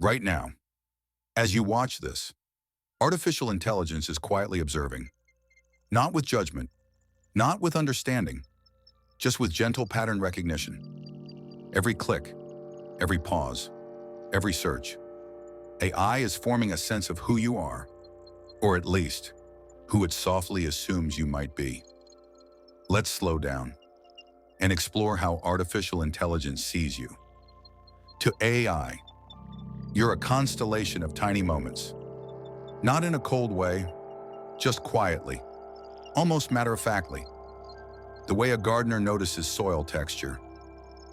Right now, as you watch this, artificial intelligence is quietly observing, not with judgment, not with understanding, just with gentle pattern recognition. Every click, every pause, every search, AI is forming a sense of who you are, or at least, who it softly assumes you might be. Let's slow down and explore how artificial intelligence sees you. To AI, you're a constellation of tiny moments. Not in a cold way, just quietly, almost matter-of-factly. The way a gardener notices soil texture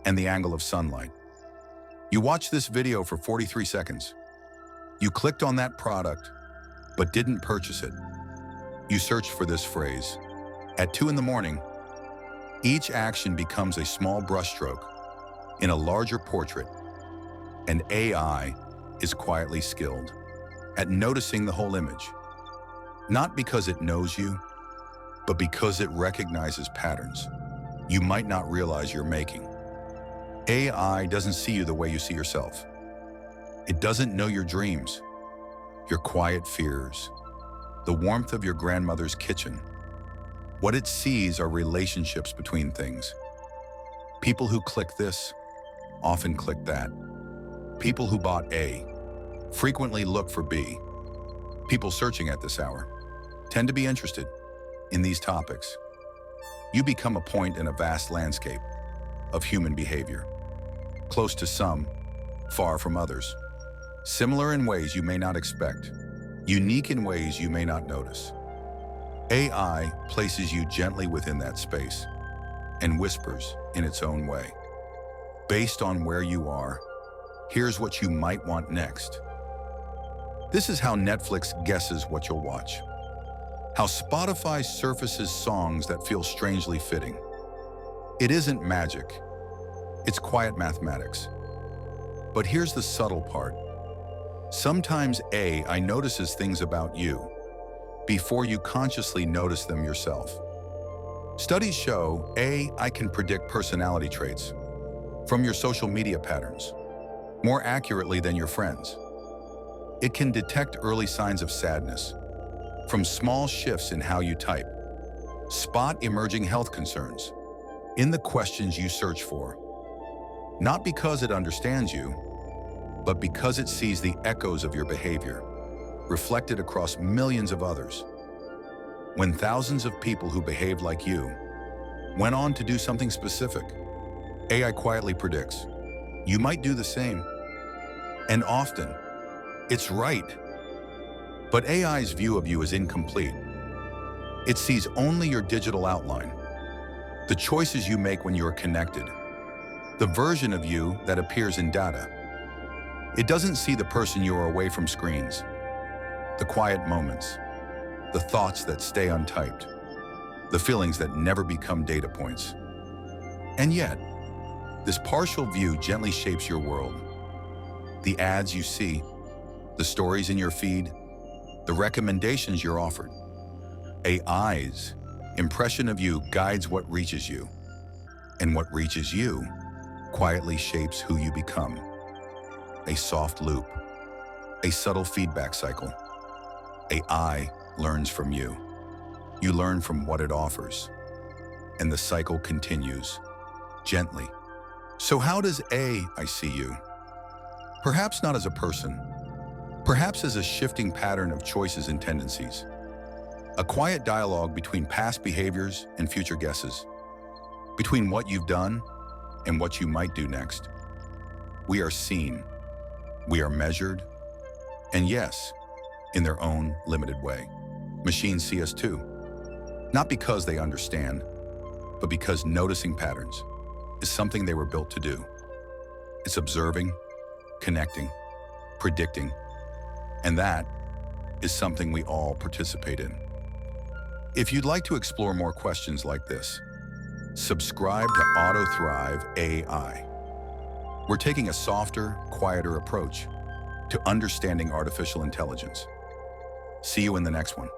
and the angle of sunlight. You watched this video for 43 seconds. You clicked on that product, but didn't purchase it. You searched for this phrase. At 2 in the morning, each action becomes a small brushstroke in a larger portrait, and AI is quietly skilled at noticing the whole image. Not because it knows you, but because it recognizes patterns you might not realize you're making. AI doesn't see you the way you see yourself. It doesn't know your dreams, your quiet fears, the warmth of your grandmother's kitchen. What it sees are relationships between things. People who click this often click that. People who bought A frequently look for B. People searching at this hour tend to be interested in these topics. You become a point in a vast landscape of human behavior, close to some, far from others. Similar in ways you may not expect, unique in ways you may not notice. AI places you gently within that space and whispers in its own way. Based on where you are, here's what you might want next. This is how Netflix guesses what you'll watch. How Spotify surfaces songs that feel strangely fitting. It isn't magic. It's quiet mathematics. But here's the subtle part. Sometimes AI notices things about you before you consciously notice them yourself. Studies show AI can predict personality traits from your social media patterns more accurately than your friends. It can detect early signs of sadness from small shifts in how you type, spot emerging health concerns in the questions you search for. Not because it understands you, but because it sees the echoes of your behavior reflected across millions of others. When thousands of people who behaved like you went on to do something specific, AI quietly predicts you might do the same. And often, it's right. But AI's view of you is incomplete. It sees only your digital outline, the choices you make when you are connected, the version of you that appears in data. It doesn't see the person you are away from screens, the quiet moments, the thoughts that stay untyped, the feelings that never become data points. And yet, this partial view gently shapes your world. The ads you see, the stories in your feed, the recommendations you're offered. AI's impression of you guides what reaches you, and what reaches you quietly shapes who you become. A soft loop, a subtle feedback cycle. AI learns from you. You learn from what it offers, and the cycle continues, gently. So how does AI see you? Perhaps not as a person, perhaps as a shifting pattern of choices and tendencies. A quiet dialogue between past behaviors and future guesses, between what you've done and what you might do next. We are seen, we are measured, and yes, in their own limited way. Machines see us too, not because they understand, but because noticing patterns is something they were built to do. It's observing, connecting, predicting, and that is something we all participate in. If you'd like to explore more questions like this, subscribe to Auto Thrive AI. We're taking a softer, quieter approach to understanding artificial intelligence. See you in the next one.